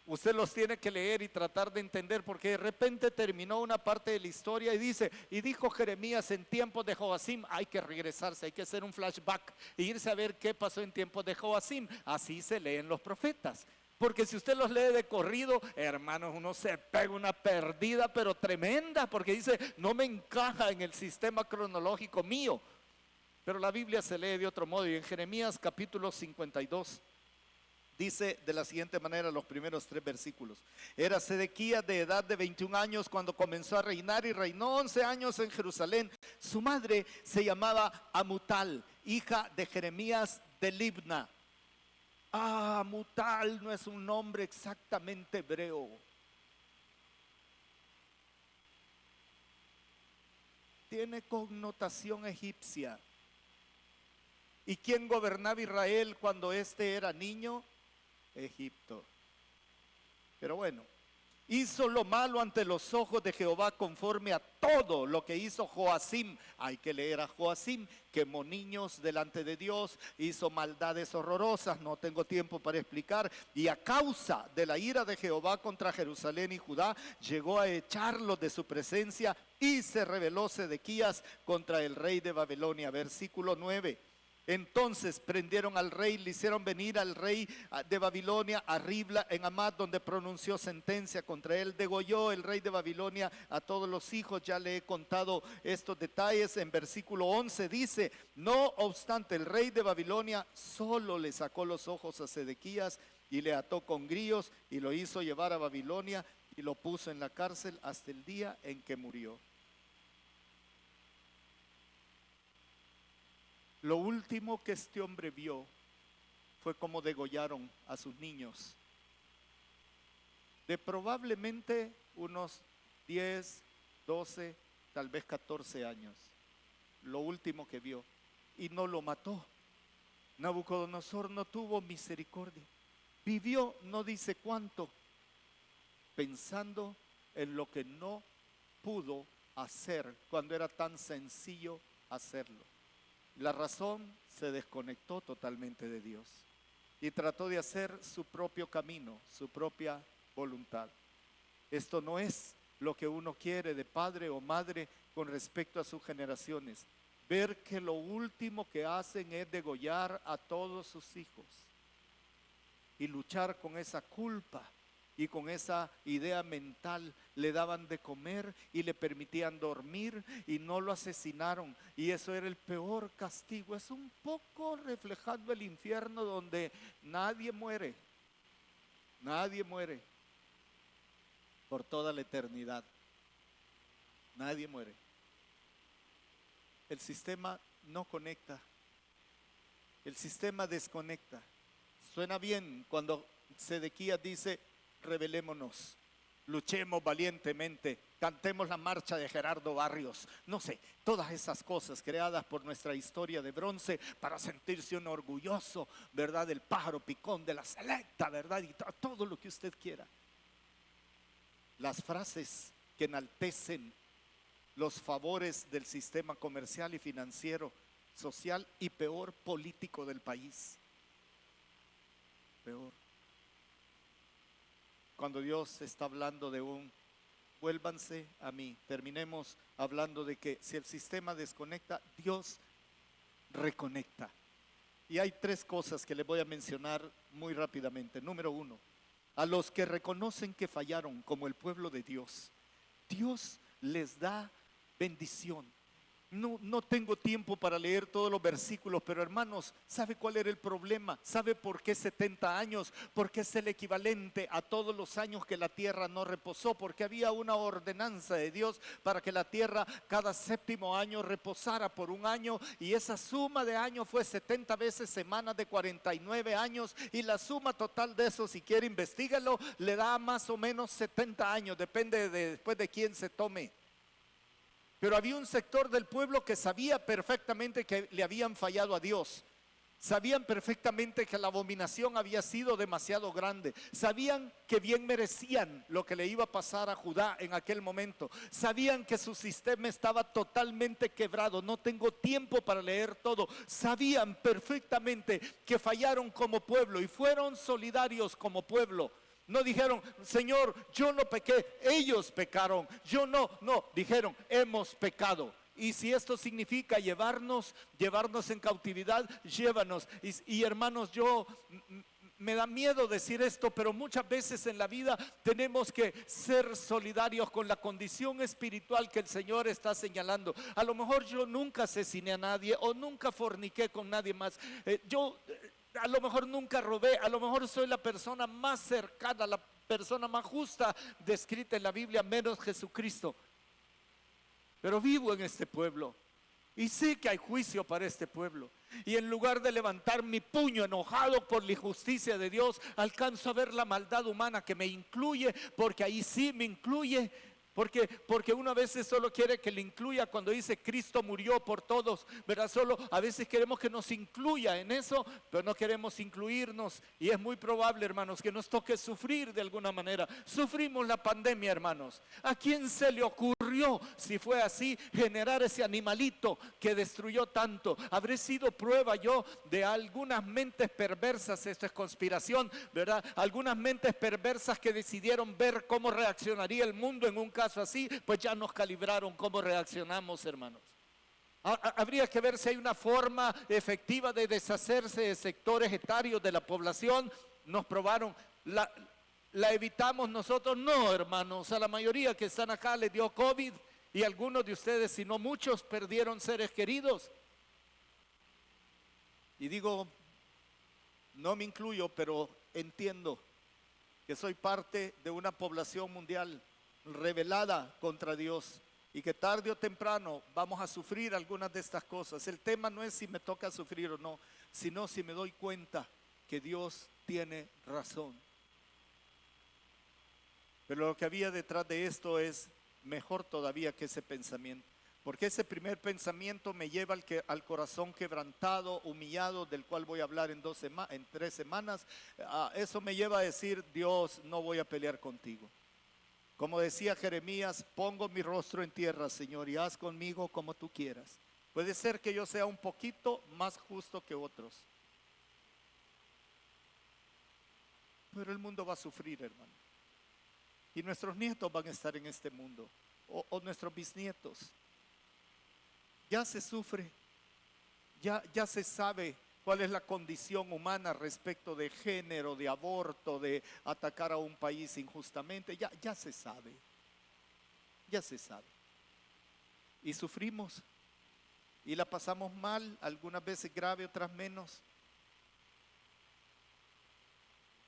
Usted los tiene que leer y tratar de entender, porque de repente terminó una parte de la historia y dice, y dijo Jeremías en tiempos de Joacim. Hay que regresarse, hay que hacer un flashback e irse a ver qué pasó en tiempos de Joacim. Así se leen los profetas. Porque si usted los lee de corrido, hermanos, uno se pega una perdida, pero tremenda, porque dice, no me encaja en el sistema cronológico mío. Pero la Biblia se lee de otro modo, y en Jeremías capítulo 52 dice de la siguiente manera los primeros 3 versículos. Era Sedequías de edad de 21 años cuando comenzó a reinar, y reinó 11 años en Jerusalén. Su madre se llamaba Amutal, hija de Jeremías de Libna. Amutal no es un nombre exactamente hebreo. Tiene connotación egipcia. ¿Y quién gobernaba Israel cuando este era niño? Egipto. Pero bueno, hizo lo malo ante los ojos de Jehová conforme a todo lo que hizo Joacim. Hay que leer a Joacim. Quemó niños delante de Dios, hizo maldades horrorosas, no tengo tiempo para explicar. Y a causa de la ira de Jehová contra Jerusalén y Judá, llegó a echarlos de su presencia, y se rebeló Sedequías contra el rey de Babilonia. Versículo 9. Entonces prendieron al rey, le hicieron venir al rey de Babilonia a Ribla en Hamat, donde pronunció sentencia contra él. Degolló el rey de Babilonia a todos los hijos. Ya le he contado estos detalles. En versículo 11 dice, no obstante, el rey de Babilonia solo le sacó los ojos a Sedequías y le ató con grillos y lo hizo llevar a Babilonia y lo puso en la cárcel hasta el día en que murió. Lo último que este hombre vio fue cómo degollaron a sus niños, de probablemente unos 10, 12, tal vez 14 años. Lo último que vio, y no lo mató. Nabucodonosor no tuvo misericordia. Vivió no dice cuánto, pensando en lo que no pudo hacer cuando era tan sencillo hacerlo. La razón, se desconectó totalmente de Dios y trató de hacer su propio camino, su propia voluntad. Esto no es lo que uno quiere de padre o madre con respecto a sus generaciones. Ver que lo último que hacen es degollar a todos sus hijos y luchar con esa culpa y con esa idea mental. Le daban de comer y le permitían dormir y no lo asesinaron, y eso era el peor castigo. Es un poco reflejando el infierno, donde nadie muere por toda la eternidad. Nadie muere. El sistema no conecta, el sistema desconecta. Suena bien cuando Sedequías dice, rebelémonos, luchemos valientemente, cantemos la marcha de Gerardo Barrios, no sé, todas esas cosas creadas por nuestra historia de bronce para sentirse uno orgulloso, ¿verdad? Del pájaro picón, de la selecta, ¿verdad? Y todo lo que usted quiera. Las frases que enaltecen los favores del sistema comercial y financiero, social y peor, político del país. Peor. Cuando Dios está hablando de vuélvanse a mí, terminemos hablando de que si el sistema desconecta, Dios reconecta. Y hay 3 cosas que les voy a mencionar muy rápidamente. Número 1, a los que reconocen que fallaron, como el pueblo de Dios, Dios les da bendición. No tengo tiempo para leer todos los versículos, pero hermanos, ¿sabe cuál era el problema? ¿Sabe por qué 70 años? Porque es el equivalente a todos los años que la tierra no reposó, porque había una ordenanza de Dios para que la tierra cada 7º año reposara por un año, y esa suma de años fue 70 veces semanas de 49 años, y la suma total de eso, si quiere investígalo, le da más o menos 70 años, depende después de quién se tome. Pero había un sector del pueblo que sabía perfectamente que le habían fallado a Dios. Sabían perfectamente que la abominación había sido demasiado grande. Sabían que bien merecían lo que le iba a pasar a Judá en aquel momento. Sabían que su sistema estaba totalmente quebrado. No tengo tiempo para leer todo. Sabían perfectamente que fallaron como pueblo y fueron solidarios como pueblo. No dijeron, Señor, yo no pequé, ellos pecaron. Yo no, dijeron, hemos pecado. Y si esto significa llevarnos en cautividad, llévanos. Y hermanos, me da miedo decir esto, pero muchas veces en la vida tenemos que ser solidarios con la condición espiritual que el Señor está señalando. A lo mejor yo nunca asesiné a nadie o nunca forniqué con nadie más. A lo mejor nunca robé, a lo mejor soy la persona más cercana, la persona más justa descrita en la Biblia, menos Jesucristo. Pero vivo en este pueblo y sé que hay juicio para este pueblo. Y en lugar de levantar mi puño enojado por la injusticia de Dios, alcanzo a ver la maldad humana que me incluye, porque ahí sí me incluye. Porque uno a veces solo quiere que le incluya cuando dice Cristo murió por todos, ¿verdad? Solo a veces queremos que nos incluya en eso, pero no queremos incluirnos. Y es muy probable, hermanos, que nos toque sufrir de alguna manera. Sufrimos la pandemia, hermanos. ¿A quién se le ocurrió, si fue así, generar ese animalito que destruyó tanto? Habré sido prueba yo de algunas mentes perversas. Esto es conspiración, ¿verdad? Algunas mentes perversas que decidieron ver cómo reaccionaría el mundo en un caso así, pues ya nos calibraron cómo reaccionamos, hermanos. Habría que ver si hay una forma efectiva de deshacerse de sectores etarios de la población. Nos probaron, la evitamos nosotros, no, hermanos. A la mayoría que están acá les dio COVID y algunos de ustedes, si no muchos, perdieron seres queridos. Y digo, no me incluyo, pero entiendo que soy parte de una población mundial rebelada contra Dios y que tarde o temprano vamos a sufrir algunas de estas cosas. El tema no es si me toca sufrir o no, sino si me doy cuenta que Dios tiene razón. Pero lo que había detrás de esto es mejor todavía que ese pensamiento, porque ese primer pensamiento me lleva al corazón quebrantado, humillado, del cual voy a hablar en 3 semanas. Eso me lleva a decir, Dios, no voy a pelear contigo. Como decía Jeremías, pongo mi rostro en tierra, Señor, y haz conmigo como tú quieras. Puede ser que yo sea un poquito más justo que otros, pero el mundo va a sufrir, hermano. Y nuestros nietos van a estar en este mundo, o nuestros bisnietos. Ya se sufre, ya se sabe cuál es la condición humana respecto de género, de aborto, de atacar a un país injustamente. Ya se sabe. Ya se sabe. Y sufrimos. Y la pasamos mal, algunas veces grave, otras menos.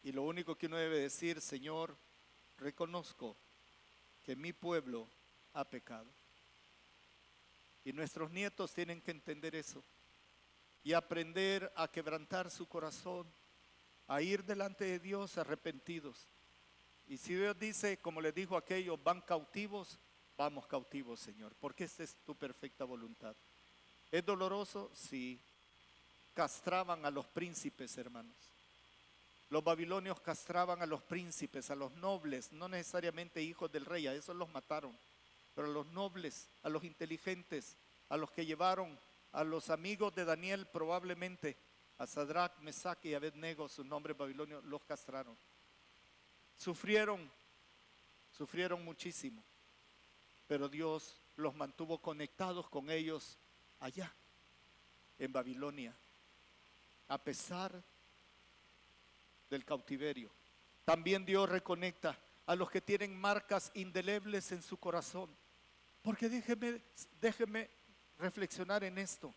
Y lo único que uno debe decir, Señor, reconozco que mi pueblo ha pecado. Y nuestros nietos tienen que entender eso. Y aprender a quebrantar su corazón, a ir delante de Dios arrepentidos. Y si Dios dice, como les dijo aquellos, van cautivos, vamos cautivos, Señor, porque esta es tu perfecta voluntad. ¿Es doloroso? Sí. Castraban a los príncipes, hermanos. Los babilonios castraban a los príncipes, a los nobles, no necesariamente hijos del rey, a esos los mataron, pero a los nobles, a los inteligentes, a los que llevaron, a los amigos de Daniel probablemente, a Sadrach, Mesach y Abednego, sus nombres babilonios, los castraron. Sufrieron muchísimo, pero Dios los mantuvo conectados con ellos allá, en Babilonia, a pesar del cautiverio. También Dios reconecta a los que tienen marcas indelebles en su corazón, porque déjeme reflexionar en esto.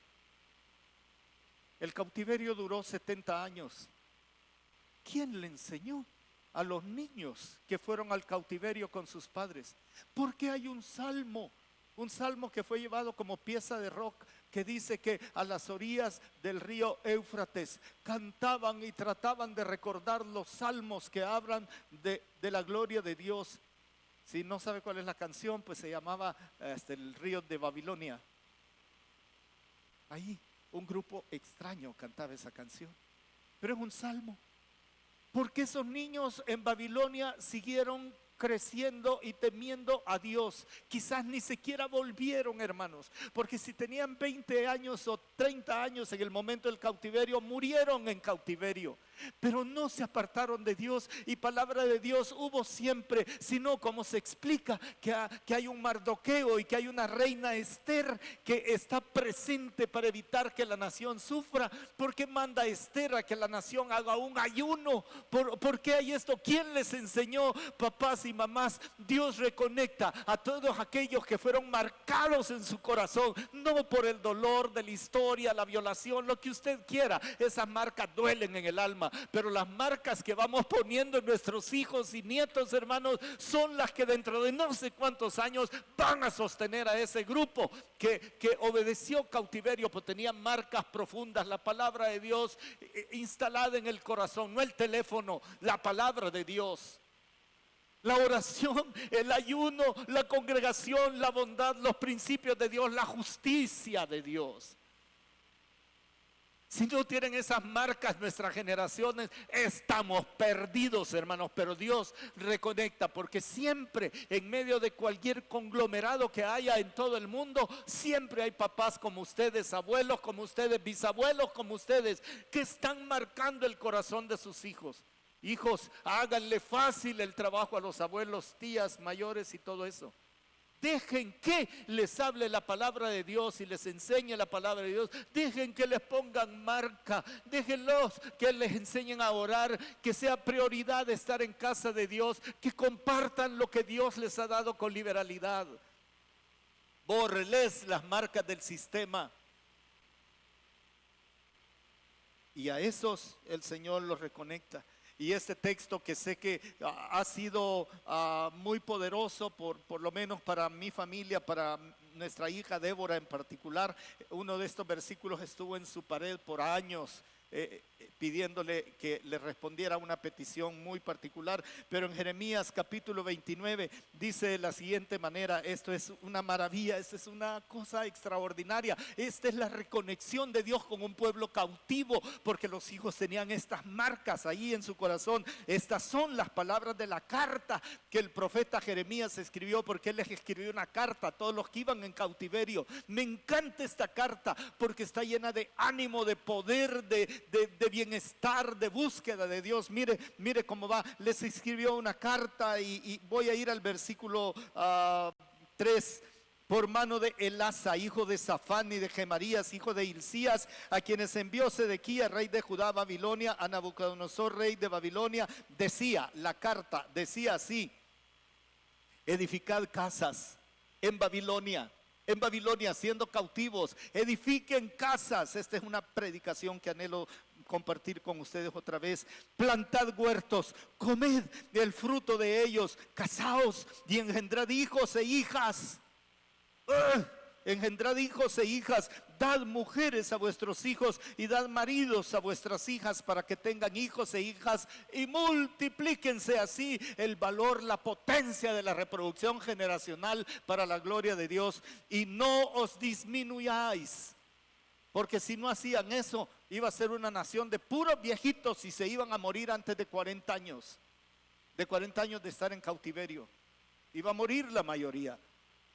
El cautiverio duró 70 años. ¿Quién le enseñó a los niños que fueron al cautiverio con sus padres? Porque hay un salmo que fue llevado como pieza de rock, que dice que a las orillas del río Éufrates cantaban y trataban de recordar los salmos que hablan de la gloria de Dios. Si no sabe cuál es la canción, pues se llamaba el río de Babilonia. Ahí un grupo extraño cantaba esa canción, pero es un salmo, porque esos niños en Babilonia siguieron creciendo y temiendo a Dios. Quizás ni siquiera volvieron, hermanos, porque si tenían 20 años o 30 años en el momento del cautiverio, murieron en cautiverio. pero no se apartaron de Dios, y palabra de Dios hubo siempre, sino como se explica que hay un Mardoqueo y que hay una reina Esther que está presente para evitar que la nación sufra. ¿Por qué manda Esther a que la nación haga un ayuno? ¿Por qué hay esto? ¿Quién les enseñó? Papás y mamás, Dios reconecta a todos aquellos que fueron marcados en su corazón, no por el dolor de la historia, la violación, lo que usted quiera. Esas marcas duelen en el alma, pero las marcas que vamos poniendo en nuestros hijos y nietos, hermanos, son las que dentro de no sé cuántos años van a sostener a ese grupo que obedeció cautiverio, pues tenía marcas profundas. La palabra de Dios instalada en el corazón, no el teléfono, la palabra de Dios. La oración, el ayuno, la congregación, la bondad, los principios de Dios, la justicia de Dios. Si no tienen esas marcas nuestras generaciones, estamos perdidos, hermanos. Pero Dios reconecta, porque siempre en medio de cualquier conglomerado que haya en todo el mundo, siempre hay papás como ustedes, abuelos como ustedes, bisabuelos como ustedes, que están marcando el corazón de sus hijos. Hijos, háganle fácil el trabajo a los abuelos, tías mayores y todo eso. Dejen que les hable la palabra de Dios y les enseñe la palabra de Dios. Dejen que les pongan marca. Déjenlos que les enseñen a orar. Que sea prioridad estar en casa de Dios. Que compartan lo que Dios les ha dado con liberalidad. Bórreles las marcas del sistema. Y a esos el Señor los reconecta. Y este texto, que sé que ha sido muy poderoso, por lo menos para mi familia, para nuestra hija Débora en particular. Uno de estos versículos estuvo en su pared por años, pidiéndole que le respondiera una petición muy particular. Pero en Jeremías capítulo 29 dice de la siguiente manera: esto es una maravilla, esto es una cosa extraordinaria. Esta es la reconexión de Dios con un pueblo cautivo, porque los hijos tenían estas marcas ahí en su corazón. Estas son las palabras de la carta que el profeta Jeremías escribió, porque él les escribió una carta a todos los que iban en cautiverio. Me encanta esta carta porque está llena de ánimo, de poder, de bienestar, de búsqueda de Dios. Mire cómo va. Les escribió una carta y voy a ir al versículo 3. Por mano de Elasa, hijo de Safán, y de Gemarías, hijo de Hilcías, a quienes envió Sedequías, rey de Judá, a Babilonia, a Nabucodonosor, rey de Babilonia. Decía, la carta decía así: edificad casas en Babilonia, siendo cautivos, edifiquen casas. Esta es una predicación que anhelo compartir con ustedes otra vez. Plantad huertos, comed el fruto de ellos, casaos y engendrad hijos e hijas. Engendrad hijos e hijas, dad mujeres a vuestros hijos y dad maridos a vuestras hijas, para que tengan hijos e hijas y multiplíquense. Así el valor, la potencia de la reproducción generacional para la gloria de Dios. Y no os disminuyáis, porque si no hacían eso, iba a ser una nación de puros viejitos y se iban a morir antes de 40 años. De 40 años de estar en cautiverio, iba a morir la mayoría.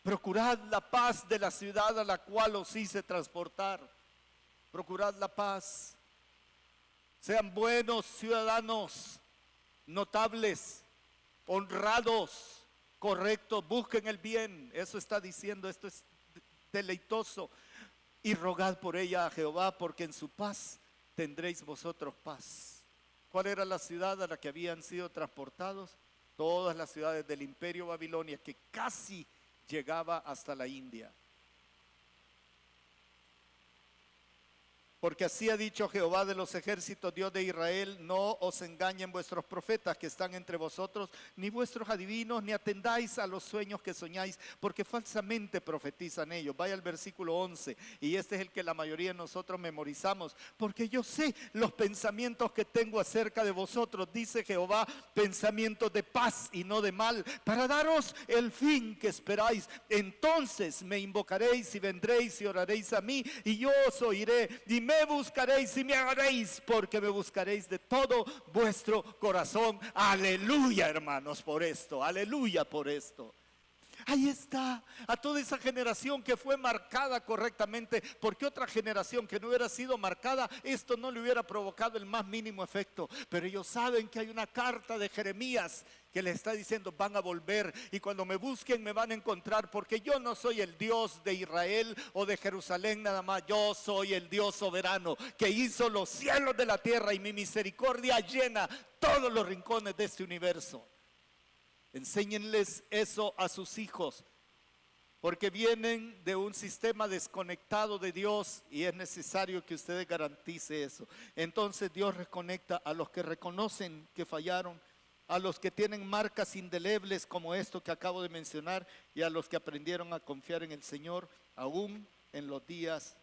Procurad la paz de la ciudad a la cual os hice transportar. Procurad la paz. Sean buenos ciudadanos, notables, honrados, correctos, busquen el bien. Eso está diciendo, esto es deleitoso. Y rogad por ella a Jehová, porque en su paz tendréis vosotros paz. ¿Cuál era la ciudad a la que habían sido transportados? Todas las ciudades del imperio Babilonia, que casi llegaba hasta la India. Porque así ha dicho Jehová de los ejércitos, Dios de Israel: no os engañen vuestros profetas que están entre vosotros, ni vuestros adivinos, ni atendáis a los sueños que soñáis, porque falsamente profetizan ellos. Vaya al versículo 11, y este es el que la mayoría de nosotros memorizamos. Porque yo sé los pensamientos que tengo acerca de vosotros, dice Jehová, pensamientos de paz y no de mal, para daros el fin que esperáis. Entonces me invocaréis y vendréis y oraréis a mí, y yo os oiré. Y me buscaréis y me hallaréis, porque me buscaréis de todo vuestro corazón. Aleluya, hermanos, por esto. Aleluya por esto. Ahí está, a toda esa generación que fue marcada correctamente, porque otra generación que no hubiera sido marcada, esto no le hubiera provocado el más mínimo efecto. Pero ellos saben que hay una carta de Jeremías que les está diciendo: van a volver, y cuando me busquen me van a encontrar, porque yo no soy el Dios de Israel o de Jerusalén nada más. Yo soy el Dios soberano que hizo los cielos de la tierra, y mi misericordia llena todos los rincones de este universo. Enséñenles eso a sus hijos, porque vienen de un sistema desconectado de Dios, y es necesario que ustedes garanticen eso. Entonces Dios reconecta a los que reconocen que fallaron, a los que tienen marcas indelebles como esto que acabo de mencionar, y a los que aprendieron a confiar en el Señor aún en los días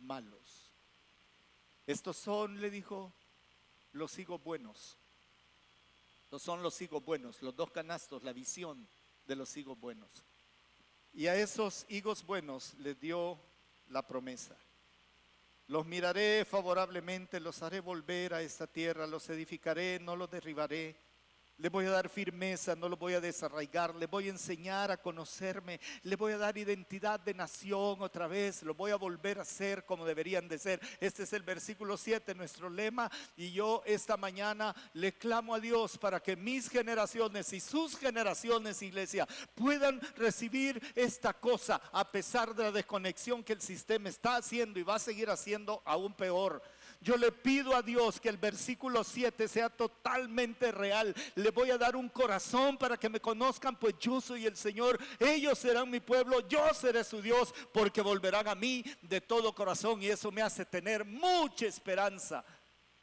malos. Estos son, le dijo, los higos buenos. Estos son los higos buenos, los 2 canastos, la visión de los higos buenos. Y a esos higos buenos les dio la promesa: los miraré favorablemente, los haré volver a esta tierra, los edificaré, no los derribaré. Les voy a dar firmeza, no los voy a desarraigar. Les voy a enseñar a conocerme. Les voy a dar identidad de nación otra vez. Los voy a volver a ser como deberían de ser. Este es el versículo 7, nuestro lema. Y yo esta mañana le clamo a Dios para que mis generaciones y sus generaciones, iglesia, puedan recibir esta cosa, a pesar de la desconexión que el sistema está haciendo y va a seguir haciendo aún peor. Yo le pido a Dios que el versículo 7 sea totalmente real. Le voy a dar un corazón para que me conozcan, pues yo soy el Señor. Ellos serán mi pueblo, yo seré su Dios, porque volverán a mí de todo corazón. Y eso me hace tener mucha esperanza,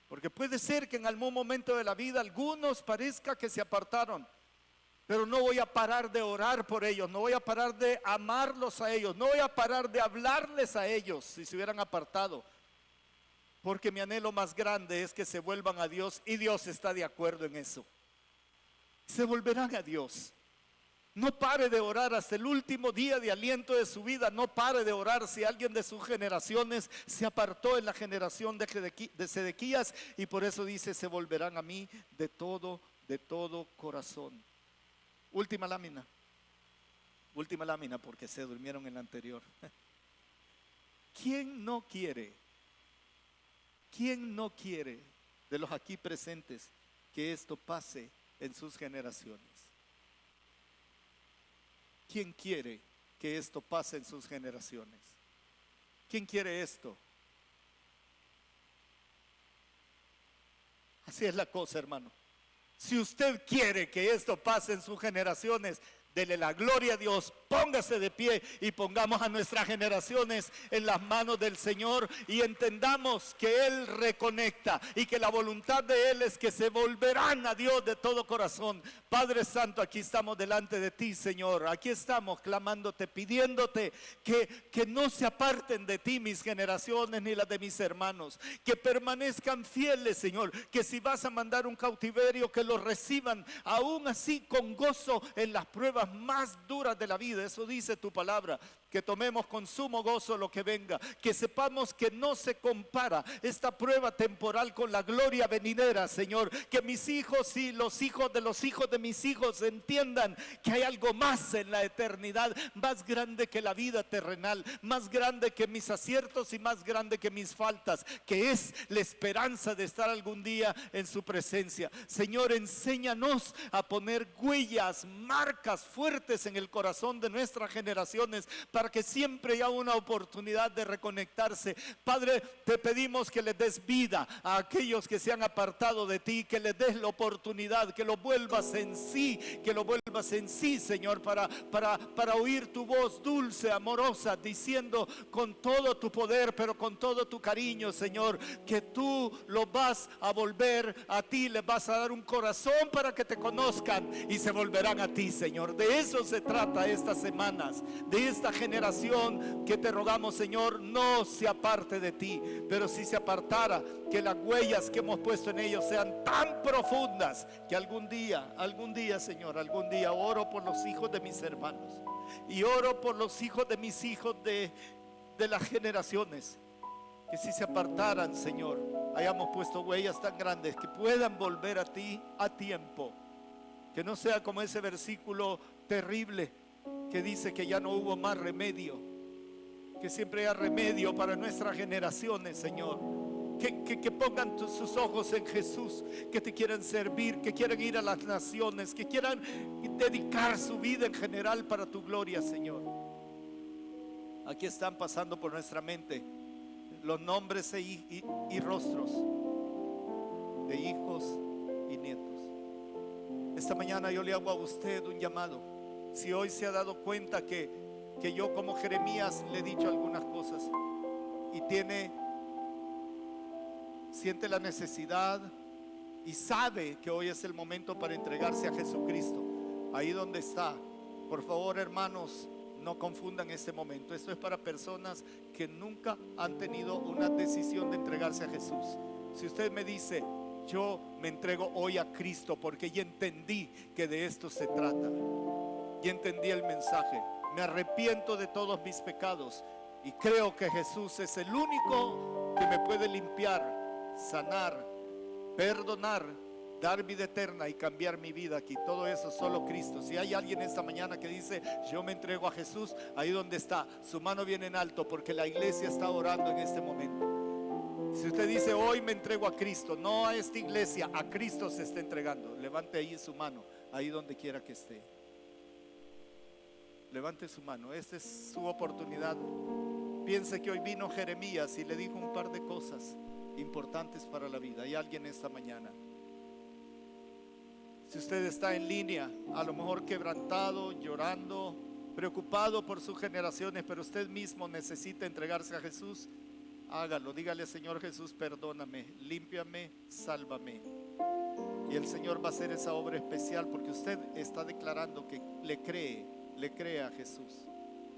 porque puede ser que en algún momento de la vida algunos parezca que se apartaron, pero no voy a parar de orar por ellos, no voy a parar de amarlos a ellos, no voy a parar de hablarles a ellos si se hubieran apartado. Porque mi anhelo más grande es que se vuelvan a Dios, y Dios está de acuerdo en eso. Se volverán a Dios. No pare de orar hasta el último día de aliento de su vida. No pare de orar si alguien de sus generaciones se apartó en la generación de Sedequías, y por eso dice: se volverán a mí de todo corazón. Última lámina porque se durmieron en la anterior. ¿Quién no quiere de los aquí presentes que esto pase en sus generaciones? ¿Quién quiere que esto pase en sus generaciones? ¿Quién quiere esto? Así es la cosa, hermano. Si usted quiere que esto pase en sus generaciones, dele la gloria a Dios, póngase de pie y pongamos a nuestras generaciones en las manos del Señor, y entendamos que Él reconecta y que la voluntad de Él es que se volverán a Dios de todo corazón. Padre Santo, aquí estamos delante de ti, Señor. Aquí estamos clamándote, pidiéndote que no se aparten de ti mis generaciones ni las de mis hermanos, que permanezcan fieles, Señor, que si vas a mandar un cautiverio, que lo reciban aún así con gozo en las pruebas más duras de la vida. Eso dice tu palabra, que tomemos con sumo gozo lo que venga, que sepamos que no se compara esta prueba temporal con la gloria venidera, Señor. Que mis hijos y los hijos de mis hijos entiendan que hay algo más en la eternidad, más grande que la vida terrenal, más grande que mis aciertos y más grande que mis faltas, que es la esperanza de estar algún día en su presencia. Señor, enséñanos a poner huellas, marcas fuertes en el corazón de nuestras generaciones, para que siempre haya una oportunidad de reconectarse. Padre, te pedimos que les des vida a aquellos que se han apartado de ti, que les des la oportunidad, que los vuelvas en sí, Señor, para oír tu voz dulce, amorosa, diciendo con todo tu poder, pero con todo tu cariño, Señor, que tú los vas a volver a ti, les vas a dar un corazón para que te conozcan y se volverán a ti, Señor. De eso se trata estas semanas, de esta generación que te rogamos, Señor, no se aparte de ti, pero si se apartara, que las huellas que hemos puesto en ellos sean tan profundas que algún día, Señor, algún día oro por los hijos de mis hermanos y oro por los hijos de mis hijos de las generaciones, que si se apartaran, Señor, hayamos puesto huellas tan grandes que puedan volver a ti a tiempo. Que no sea como ese versículo terrible que dice que ya no hubo más remedio, que siempre hay remedio para nuestras generaciones, Señor. Que pongan sus ojos en Jesús, que te quieran servir, que quieran ir a las naciones, que quieran dedicar su vida en general para tu gloria, Señor. Aquí están pasando por nuestra mente los nombres y rostros de hijos y nietos. Esta mañana yo le hago a usted un llamado. Si hoy se ha dado cuenta que yo, como Jeremías, le he dicho algunas cosas y siente la necesidad y sabe que hoy es el momento para entregarse a Jesucristo, ahí donde está, por favor, hermanos, no confundan este momento. Esto es para personas que nunca han tenido una decisión de entregarse a Jesús. Si usted me dice: yo me entrego hoy a Cristo porque ya entendí que de esto se trata, ya entendí el mensaje, me arrepiento de todos mis pecados y creo que Jesús es el único que me puede limpiar, sanar, perdonar, dar vida eterna y cambiar mi vida aquí. Todo eso solo Cristo. Si hay alguien esta mañana que dice: yo me entrego a Jesús, ahí donde está, su mano viene en alto, porque la iglesia está orando en este momento. Si usted dice: hoy me entrego a Cristo, no a esta iglesia, a Cristo se está entregando, levante ahí su mano, ahí donde quiera que esté. Levante su mano, esta es su oportunidad. Piense que hoy vino Jeremías y le dijo un par de cosas importantes para la vida. Hay alguien esta mañana. Si usted está en línea, a lo mejor quebrantado, llorando, preocupado por sus generaciones, pero usted mismo necesita entregarse a Jesús, hágalo. Dígale: Señor Jesús, perdóname, límpiame, sálvame. Y el Señor va a hacer esa obra especial porque usted está declarando que le cree a Jesús.